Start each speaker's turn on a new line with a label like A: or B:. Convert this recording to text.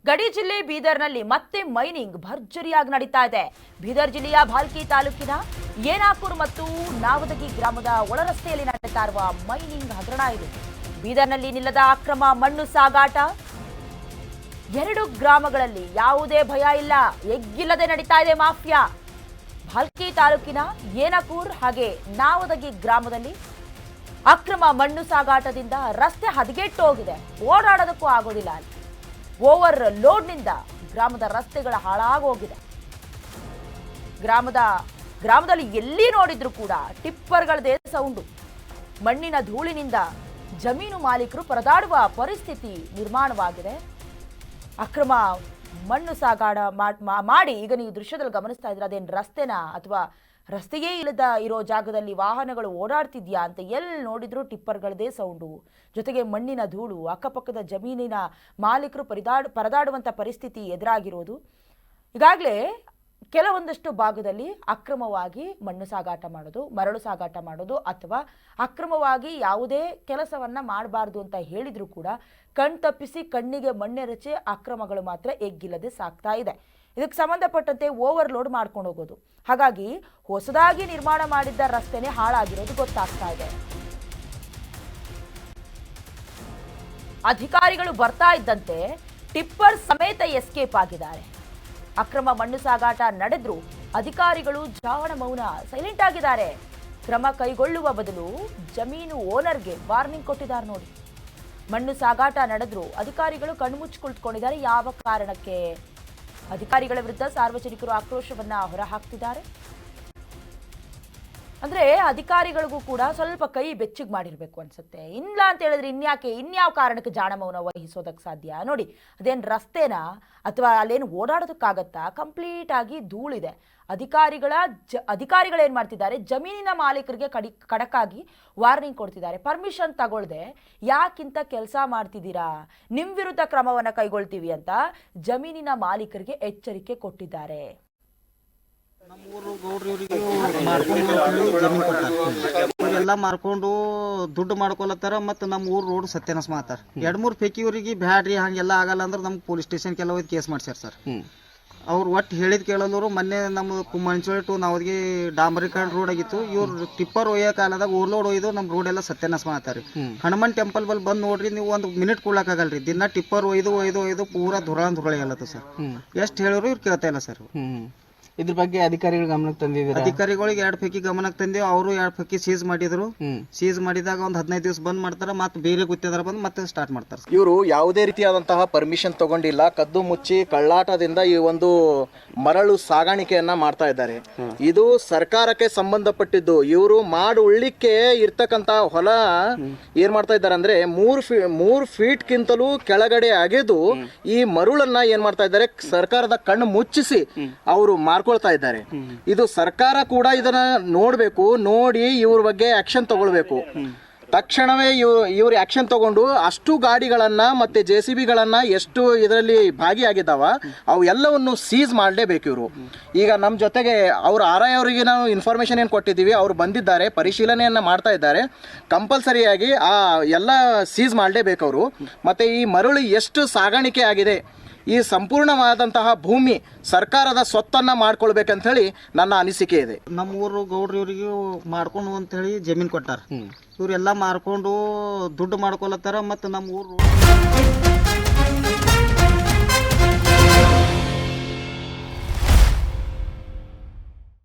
A: ಗಡಿ ಜಿಲ್ಲೆ ಬೀದರ್ನಲ್ಲಿ ಮತ್ತೆ ಮೈನಿಂಗ್ ಭರ್ಜರಿಯಾಗಿ ನಡೀತಾ ಇದೆ. ಬೀದರ್ ಜಿಲ್ಲೆಯ ಭಾಲ್ಕಿ ತಾಲೂಕಿನ ಏನಾಪುರ ಮತ್ತು ನಾವದಗಿ ಗ್ರಾಮದ ಒಳರಸ್ತೆಯಲ್ಲಿ ನಡೀತಾ ಇರುವ ಮೈನಿಂಗ್ ಹಗರಣ ಇದು. ಬೀದರ್ನಲ್ಲಿ ನಿಲ್ಲದ ಅಕ್ರಮ ಮಣ್ಣು ಸಾಗಾಟ. ಎರಡು ಗ್ರಾಮಗಳಲ್ಲಿ ಯಾವುದೇ ಭಯ ಇಲ್ಲ, ಎಗ್ಗಿಲ್ಲದೆ ನಡೀತಾ ಇದೆ ಮಾಫಿಯಾ. ಭಾಲ್ಕಿ ತಾಲೂಕಿನ ಏನಾಪುರ ಹಾಗೆ ನಾವದಗಿ ಗ್ರಾಮದಲ್ಲಿ ಅಕ್ರಮ ಮಣ್ಣು ಸಾಗಾಟದಿಂದ ರಸ್ತೆ ಹದಗೆಟ್ಟು ಹೋಗಿದೆ, ಓಡಾಡೋದಕ್ಕೂ ಆಗೋದಿಲ್ಲ. ಓವರ್ ಲೋಡ್ನಿಂದ ಗ್ರಾಮದ ರಸ್ತೆಗಳ ಹಾಳಾಗೋಗಿದೆ. ಗ್ರಾಮದಲ್ಲಿ ಎಲ್ಲಿ ನೋಡಿದ್ರು ಕೂಡ ಟಿಪ್ಪರ್ಗಳದೇ ಸೌಂಡು. ಮಣ್ಣಿನ ಧೂಳಿನಿಂದ ಜಮೀನು ಮಾಲೀಕರು ಪರದಾಡುವ ಪರಿಸ್ಥಿತಿ ನಿರ್ಮಾಣವಾಗಿದೆ. ಅಕ್ರಮ ಮಣ್ಣು ಸಾಗಾಟ ಮಾಡಿ ಈಗ ನೀವು ದೃಶ್ಯದಲ್ಲಿ ಗಮನಿಸ್ತಾ ಇದ್ರೆ ಅದೇನು ರಸ್ತೆನಾ ಅಥವಾ ರಸ್ತೆಯೇ ಇಲ್ಲದ ಇರೋ ಜಾಗದಲ್ಲಿ ವಾಹನಗಳು ಓಡಾಡ್ತಿದ್ಯಾ ಅಂತ ಎಲ್ಲಿ ನೋಡಿದ್ರು ಟಿಪ್ಪರ್ಗಳದೇ ಸೌಂಡು. ಜೊತೆಗೆ ಮಣ್ಣಿನ ಧೂಳು, ಅಕ್ಕಪಕ್ಕದ ಜಮೀನಿನ ಮಾಲೀಕರು ಪರದಾಡುವಂಥ ಪರಿಸ್ಥಿತಿ ಎದುರಾಗಿರೋದು. ಈಗಾಗಲೇ ಕೆಲವೊಂದಷ್ಟು ಭಾಗದಲ್ಲಿ ಅಕ್ರಮವಾಗಿ ಮಣ್ಣು ಸಾಗಾಟ ಮಾಡೋದು, ಮರಳು ಸಾಗಾಟ ಮಾಡೋದು ಅಥವಾ ಅಕ್ರಮವಾಗಿ ಯಾವುದೇ ಕೆಲಸವನ್ನ ಮಾಡಬಾರ್ದು ಅಂತ ಹೇಳಿದ್ರು ಕೂಡ ಕಣ್ತಪ್ಪಿಸಿ ಕಣ್ಣಿಗೆ ಮಣ್ಣೆರಚಿ ಅಕ್ರಮಗಳು ಮಾತ್ರ ಎಗ್ಗಿಲ್ಲದೆ ಸಾಗ್ತಾ ಇದೆ. ಇದಕ್ಕೆ ಸಂಬಂಧಪಟ್ಟಂತೆ ಓವರ್ಲೋಡ್ ಮಾಡ್ಕೊಂಡು ಹೋಗೋದು. ಹಾಗಾಗಿ ಹೊಸದಾಗಿ ನಿರ್ಮಾಣ ಮಾಡಿದ್ದ ರಸ್ತೆನೇ ಹಾಳಾಗಿರೋದು ಗೊತ್ತಾಗ್ತಾ ಇದೆ. ಅಧಿಕಾರಿಗಳು ಬರ್ತಾ ಇದ್ದಂತೆ ಟಿಪ್ಪರ್ ಸಮೇತ ಎಸ್ಕೇಪ್ ಆಗಿದ್ದಾರೆ. ಅಕ್ರಮ ಮಣ್ಣು ಸಾಗಾಟ ನಡೆದ್ರು ಅಧಿಕಾರಿಗಳು ಜಾಣ ಮೌನ, ಸೈಲೆಂಟ್ ಆಗಿದ್ದಾರೆ. ಕ್ರಮ ಕೈಗೊಳ್ಳುವ ಬದಲು ಜಮೀನು ಓನರ್ಗೆ ವಾರ್ನಿಂಗ್ ಕೊಟ್ಟಿದ್ದಾರೆ ನೋಡಿ. ಮಣ್ಣು ಸಾಗಾಟ ನಡೆದ್ರು ಅಧಿಕಾರಿಗಳು ಕಣ್ಮುಚ್ಚಿ ಕುಳಿತುಕೊಂಡಿದ್ದಾರೆ. ಯಾವ ಕಾರಣಕ್ಕೆ? ಅಧಿಕಾರಿಗಳ ವಿರುದ್ಧ ಸಾರ್ವಜನಿಕರು ಆಕ್ರೋಶವನ್ನ ಹೊರಹಾಕ್ತಿದ್ದಾರೆ. ಅಂದ್ರೆ ಅಧಿಕಾರಿಗಳಿಗೂ ಕೂಡ ಸ್ವಲ್ಪ ಕೈ ಬೆಚ್ಚಗೆ ಮಾಡಿರ್ಬೇಕು ಅನ್ಸುತ್ತೆ. ಇಲ್ಲ ಅಂತ ಹೇಳಿದ್ರೆ ಇನ್ಯಾವ ಕಾರಣಕ್ಕೆ ಜಾಣ ಮೌನ ವಹಿಸೋದಕ್ಕೆ ಸಾಧ್ಯ? ನೋಡಿ, ಅದೇನು ರಸ್ತೆನಾ ಅಥವಾ ಅಲ್ಲೇನು ಓಡಾಡೋದಕ್ಕಾಗತ್ತಾ? ಕಂಪ್ಲೀಟ್ ಆಗಿ ಧೂಳಿದೆ. ಅಧಿಕಾರಿಗಳೇನು ಮಾಡ್ತಿದ್ದಾರೆ, ಜಮೀನಿನ ಮಾಲೀಕರಿಗೆ ಖಡಕ್ಕಾಗಿ ವಾರ್ನಿಂಗ್ ಕೊಡ್ತಿದ್ದಾರೆ. ಪರ್ಮಿಷನ್ ತಗೊಳ್ಳದೆ ಯಾಕಿಂತ ಕೆಲಸ ಮಾಡ್ತಿದ್ದೀರಾ, ನಿಮ್ಮ ವಿರುದ್ಧ ಕ್ರಮವನ್ನು ಕೈಗೊಳ್ತೀವಿ ಅಂತ ಜಮೀನಿನ ಮಾಲೀಕರಿಗೆ ಎಚ್ಚರಿಕೆ ಕೊಟ್ಟಿದ್ದಾರೆ.
B: ನಮ್ಮೂರು ಗೌಡ್ರಿಯವರಿಗೆ ಜಮೀನು ಕೊಟ್ಟಾರ, ಎಲ್ಲ ಮಾರ್ಕೊಂಡು ದುಡ್ಡು ಮಾಡ್ಕೊಳತ್ತಾರ. ಮತ್ತು ನಮ್ಮ ಊರು ರೋಡ್ ಸತ್ಯನಾಶ ಮಾಡ್ತಾರ. 2-3 ಫೇಕಿಯವರಿಗೆ ಬ್ಯಾಡ್ರಿ ಹಂಗೆಲ್ಲ ಆಗಲ್ಲ ಅಂದ್ರೆ ನಮ್ಗೆ ಪೊಲೀಸ್ ಸ್ಟೇಷನ್ ಕೆಲವು ಕೇಸ್ ಮಾಡ್ಸ್ಯಾರ ಸರ್. ಅವ್ರು ಒಟ್ಟು ಹೇಳಿದ್ ಕೇಳೋರು. ಮೊನ್ನೆ ನಮ್ಮ ಮಂಚೋಳಿ ಟು ನಾವದಿಗೆ ಡಾಂಬರೀಕರಣ ರೋಡ್ ಆಗಿತ್ತು. ಇವ್ರು ಟಿಪ್ಪರ್ ಒಯ್ಯೋ ಕಾಲದಾಗ ಓವರ್ಲೋಡ್ ಒಯ್ದು ನಮ್ಮ ರೋಡ್ ಎಲ್ಲ ಸತ್ಯನಾಶ ಮಾಡ್ತಾರೆ. ಹನುಮಾನ್ ಟೆಂಪಲ್ ಬಲ್ ಬಂದು ನೋಡ್ರಿ, ನೀವು ಒಂದು ಮಿನಿಟ್ ಕೊಡ್ಲಾಕಾಗಲ್ರಿ. ದಿನ ಟಿಪ್ಪರ್ ಒಯ್ದು ಪೂರಾ ಧುರಳಿ ಆಗತ್ತ ಸರ್. ಎಷ್ಟು ಹೇಳಿದ್ರು ಇವ್ರು ಕೇಳ್ತಾ ಇಲ್ಲ ಸರ್.
C: ಇದ್ರ ಬಗ್ಗೆ ಅಧಿಕಾರಿಗಳ ಗಮನಕ್ಕೆ ತಂದಿದ್ದೀರಾ?
B: ಅಧಿಕಾರಿಗಳಿಗೆ 2 ಪೈಕಿ ಗಮನಕ್ಕೆ ತಂದೇವು. ಅವರು 2 ಪೈಕಿ ಸೀಸ್ ಮಾಡಿದ್ರು. ಸೀಸ್ ಮಾಡಿದಾಗ ಒಂದು 15 ದಿವಸ ಬಂದ್ ಮಾಡ್ತಾರ, ಮತ್ತೆ ಬೇರೆ ಗುತ್ತಿದಾರ ಬಂದು ಮತ್ತೆ ಸ್ಟಾರ್ಟ್ ಮಾಡ್ತಾರೆ.
D: ಇವರು ಯಾವುದೇ ರೀತಿಯಾದಂತಹ ಪರ್ಮಿಷನ್ ತಗೊಂಡಿಲ್ಲ, ಕದ್ದು ಮುಚ್ಚಿ ಕಳ್ಳಾಟದಿಂದ ಈ ಒಂದು ಮರಳು ಸಾಗಾಣಿಕೆಯನ್ನ ಮಾಡ್ತಾ ಇದ್ದಾರೆ. ಇದು ಸರ್ಕಾರಕ್ಕೆ ಸಂಬಂಧಪಟ್ಟಿದ್ದು. ಇವರು ಉಳ್ಳಿಕ್ಕೆ ಇರ್ತಕ್ಕಂತ ಹೊಲ ಏನ್ ಮಾಡ್ತಾ ಇದ್ದಾರೆ ಅಂದ್ರೆ 3 ಫೀಟ್ಗಿಂತಲೂ ಕೆಳಗಡೆ ಅಗೆದು ಈ ಮರುಳನ್ನ ಏನ್ ಮಾಡ್ತಾ ಇದ್ದಾರೆ, ಸರ್ಕಾರದ ಕಣ್ಣು ಮುಚ್ಚಿಸಿ ಅವರು ಮಾರ್ಕೊಳ್ತಾ ಇದ್ದಾರೆ. ಇದು ಸರ್ಕಾರ ಕೂಡ ಇದನ್ನ ನೋಡ್ಬೇಕು, ನೋಡಿ ಇವ್ರ ಬಗ್ಗೆ ಆಕ್ಷನ್ ತಗೊಳ್ಬೇಕು. ತಕ್ಷಣವೇ ಇವ್ರು ಆಕ್ಷನ್ ತಗೊಂಡು ಅಷ್ಟು ಗಾಡಿಗಳನ್ನ ಮತ್ತೆ JCBಗಳನ್ನ ಎಷ್ಟು ಇದರಲ್ಲಿ ಭಾಗಿಯಾಗಿದ್ದಾವ ಅವು ಎಲ್ಲವನ್ನು ಸೀಸ್ ಮಾಡಲೇಬೇಕು ಇವರು. ಈಗ ನಮ್ಮ ಜೊತೆಗೆ ಅವ್ರ RI ಅವರಿಗೆ ನಾವು ಇನ್ಫಾರ್ಮೇಶನ್ ಏನು ಕೊಟ್ಟಿದ್ದೀವಿ, ಅವ್ರು ಬಂದಿದ್ದಾರೆ, ಪರಿಶೀಲನೆಯನ್ನ ಮಾಡ್ತಾ ಇದ್ದಾರೆ. ಕಂಪಲ್ಸರಿಯಾಗಿ ಆ ಎಲ್ಲ ಸೀಸ್ ಮಾಡಲೇಬೇಕು ಅವರು. ಮತ್ತೆ ಈ ಮರಳು ಎಷ್ಟು ಸಾಗಾಣಿಕೆ ಆಗಿದೆ, ಈ ಸಂಪೂರ್ಣವಾದಂತಹ ಭೂಮಿ ಸರ್ಕಾರದ ಸ್ವತ್ತನ್ನ ಮಾಡ್ಕೊಳ್ಬೇಕಂತ ಹೇಳಿ ನನ್ನ ಅನಿಸಿಕೆ ಇದೆ.
B: ನಮ್ಮ ಊರು ಗೌಡ್ರಿಯವರಿಗೆ ಮಾಡ್ಕೊಂಡು ಅಂತ ಹೇಳಿ ಜಮೀನು ಕೊಟ್ಟಾರ. ಇವ್ರೆಲ್ಲ ಮಾರ್ಕೊಂಡು ದುಡ್ಡು ಮಾಡ್ಕೊಳತ್ತಾರ. ಮತ್ತು ನಮ್ಮ ಊರು